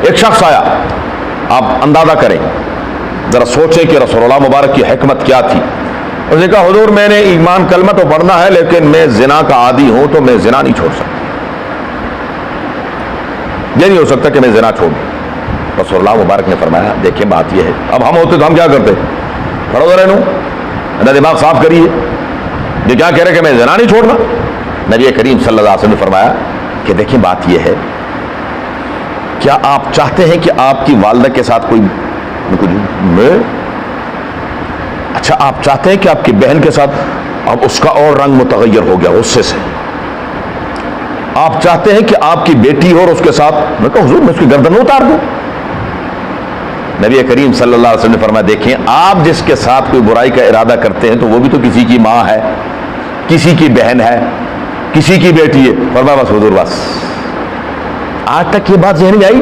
ایک شخص آیا, آپ اندازہ کریں, ذرا سوچیں کہ رسول اللہ مبارک کی حکمت کیا تھی. اس نے کہا حضور میں نے ایمان کلمہ تو پڑھنا ہے لیکن میں زنا کا عادی ہوں تو میں زنا نہیں چھوڑ سکتا, یہ نہیں ہو سکتا کہ میں زنا چھوڑ دوں. رسول اللہ مبارک نے فرمایا دیکھیں بات یہ ہے, اب ہم ہوتے تو ہم کیا کرتے, پڑھو ذرا انہوں دماغ صاف کریے, یہ کیا کہہ رہے کہ میں زنا نہیں چھوڑنا. نبی کریم صلی اللہ علیہ وسلم نے فرمایا کہ دیکھیں بات یہ ہے, کیا آپ چاہتے ہیں کہ آپ کی والدہ کے ساتھ کوئی میں اچھا آپ چاہتے ہیں کہ آپ کی بہن کے ساتھ, اب اس کا اور رنگ متغیر ہو گیا غصے سے, آپ چاہتے ہیں کہ آپ کی بیٹی ہو اور اس کے ساتھ, میں کہا حضور میں اس کی گردن اتار دوں. نبی کریم صلی اللہ علیہ وسلم نے فرمایا دیکھیں آپ جس کے ساتھ کوئی برائی کا ارادہ کرتے ہیں تو وہ بھی تو کسی کی ماں ہے, کسی کی بہن ہے, کسی کی بیٹی ہے. فرمایا بس حضور بس, آج تک یہ بات ذہن میں آئی